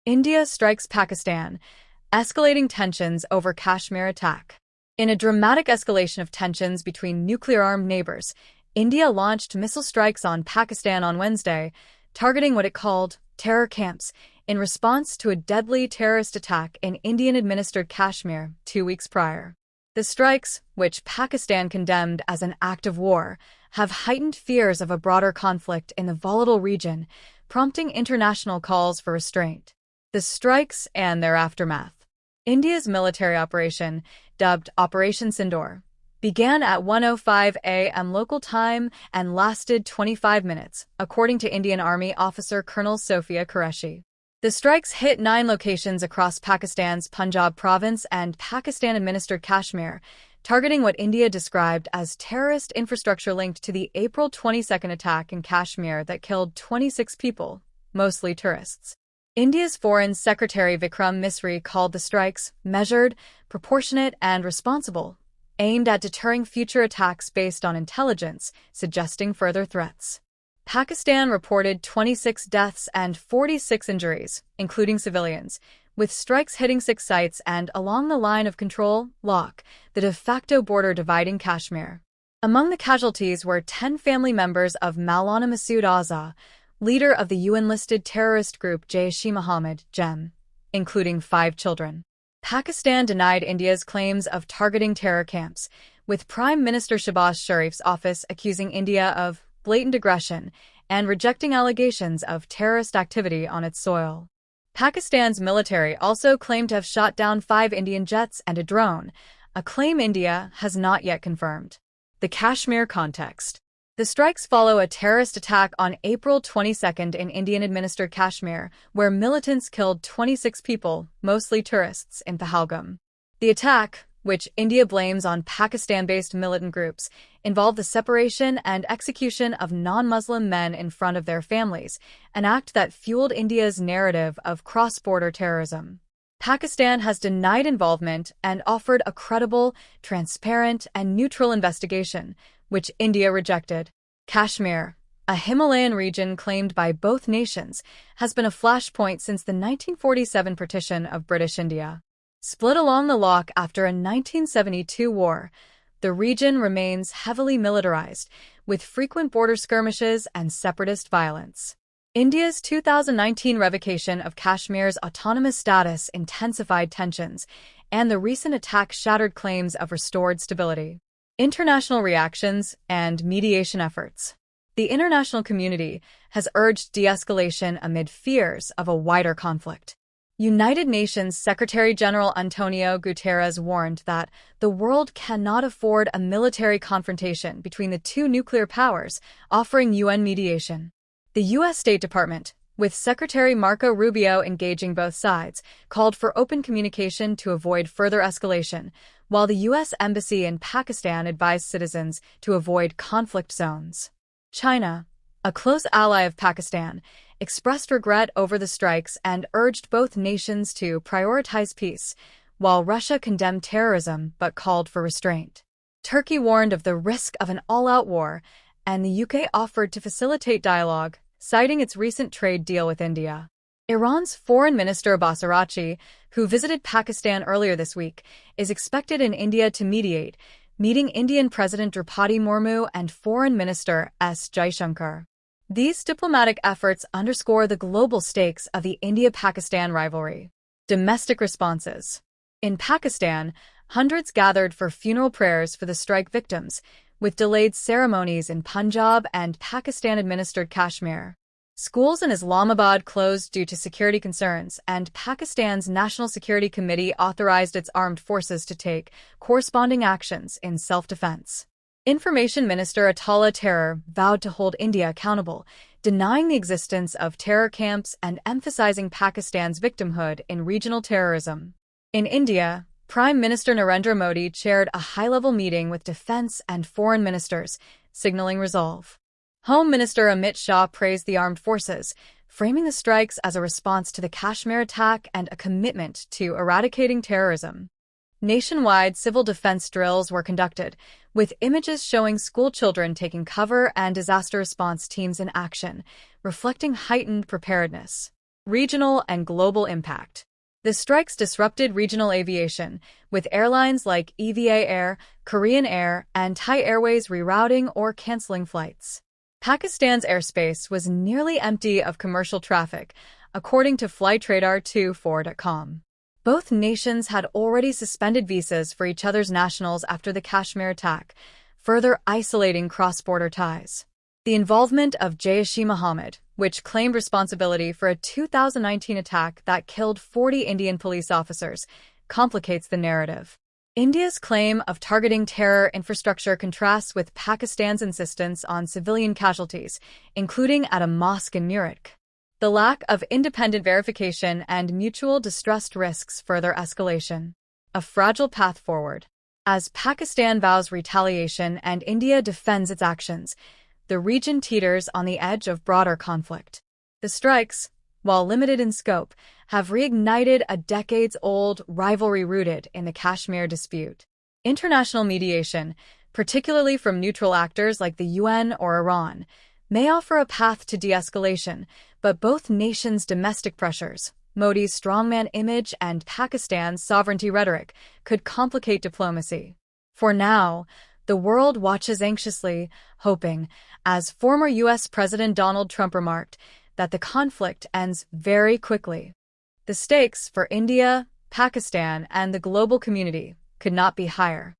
India strikes Pakistan, escalating tensions over Kashmir attack. In a dramatic escalation of tensions between nuclear-armed neighbors, India launched missile strikes on Pakistan on Wednesday, targeting what it called terror camps in response to a deadly terrorist attack in Indian-administered Kashmir 2 weeks prior. The strikes, which Pakistan condemned as an act of war, have heightened fears of a broader conflict in the volatile region, prompting international calls for restraint. The strikes and their aftermath. India's military operation, dubbed Operation Sindoor, began at 1:05 a.m. local time and lasted 25 minutes, according to Indian Army officer Colonel Sophia Qureshi. The strikes hit 9 locations across Pakistan's Punjab province and Pakistan-administered Kashmir, targeting what India described as terrorist infrastructure linked to the April 22 attack in Kashmir that killed 26 people, mostly tourists. India's Foreign Secretary Vikram Misri called the strikes measured, proportionate, and responsible, aimed at deterring future attacks based on intelligence, suggesting further threats. Pakistan reported 26 deaths and 46 injuries, including civilians, with strikes hitting 6 sites and along the line of control, LOC, the de facto border dividing Kashmir. Among the casualties were 10 family members of Maulana Masood Azhar, leader of the UN-listed terrorist group Jaish-e-Mohammed, JEM, including 5 children. Pakistan denied India's claims of targeting terror camps, with Prime Minister Shehbaz Sharif's office accusing India of blatant aggression and rejecting allegations of terrorist activity on its soil. Pakistan's military also claimed to have shot down 5 Indian jets and a drone, a claim India has not yet confirmed. The Kashmir context. The strikes follow a terrorist attack on April 22 in Indian-administered Kashmir, where militants killed 26 people, mostly tourists, in Pahalgam. The attack, which India blames on Pakistan-based militant groups, involved the separation and execution of non-Muslim men in front of their families, an act that fueled India's narrative of cross-border terrorism. Pakistan has denied involvement and offered a credible, transparent, and neutral investigation, which India rejected. Kashmir, a Himalayan region claimed by both nations, has been a flashpoint since the 1947 partition of British India. Split along the loch after a 1972 war, the region remains heavily militarized, with frequent border skirmishes and separatist violence. India's 2019 revocation of Kashmir's autonomous status intensified tensions, and the recent attack shattered claims of restored stability. International reactions and mediation efforts. The international community has urged de-escalation amid fears of a wider conflict. United Nations Secretary-General Antonio Guterres warned that the world cannot afford a military confrontation between the 2 nuclear powers, offering UN mediation. The U.S. State Department, with Secretary Marco Rubio engaging both sides, called for open communication to avoid further escalation, while the U.S. Embassy in Pakistan advised citizens to avoid conflict zones. China, a close ally of Pakistan, expressed regret over the strikes and urged both nations to prioritize peace, while Russia condemned terrorism but called for restraint. Turkey warned of the risk of an all-out war, and the UK offered to facilitate dialogue, citing its recent trade deal with India. Iran's Foreign Minister Abbas Araghchi, who visited Pakistan earlier this week, is expected in India to mediate, meeting Indian President Draupadi Murmu and Foreign Minister S. Jaishankar. These diplomatic efforts underscore the global stakes of the India-Pakistan rivalry. Domestic responses. In Pakistan, hundreds gathered for funeral prayers for the strike victims, with delayed ceremonies in Punjab and Pakistan-administered Kashmir. Schools in Islamabad closed due to security concerns, and Pakistan's National Security Committee authorized its armed forces to take corresponding actions in self-defense. Information Minister Atullah Tarer vowed to hold India accountable, denying the existence of terror camps and emphasizing Pakistan's victimhood in regional terrorism. In India, Prime Minister Narendra Modi chaired a high-level meeting with defense and foreign ministers, signaling resolve. Home Minister Amit Shah praised the armed forces, framing the strikes as a response to the Kashmir attack and a commitment to eradicating terrorism. Nationwide civil defense drills were conducted, with images showing school children taking cover and disaster response teams in action, reflecting heightened preparedness. Regional and global impact. The strikes disrupted regional aviation, with airlines like EVA Air, Korean Air, and Thai Airways rerouting or canceling flights. Pakistan's airspace was nearly empty of commercial traffic, according to Flightradar24.com. Both nations had already suspended visas for each other's nationals after the Kashmir attack, further isolating cross-border ties. The involvement of Jaish-e-Mohammed, which claimed responsibility for a 2019 attack that killed 40 Indian police officers, complicates the narrative. India's claim of targeting terror infrastructure contrasts with Pakistan's insistence on civilian casualties, including at a mosque in Meerut. The lack of independent verification and mutual distrust risks further escalation. A fragile path forward. As Pakistan vows retaliation and India defends its actions, the region teeters on the edge of broader conflict. The strikes, while limited in scope, have reignited a decades-old rivalry rooted in the Kashmir dispute. International mediation, particularly from neutral actors like the UN or Iran, may offer a path to de-escalation, but both nations' domestic pressures, Modi's strongman image and Pakistan's sovereignty rhetoric, could complicate diplomacy. For now, the world watches anxiously, hoping, as former U.S. President Donald Trump remarked, that the conflict ends very quickly. The stakes for India, Pakistan, and the global community could not be higher.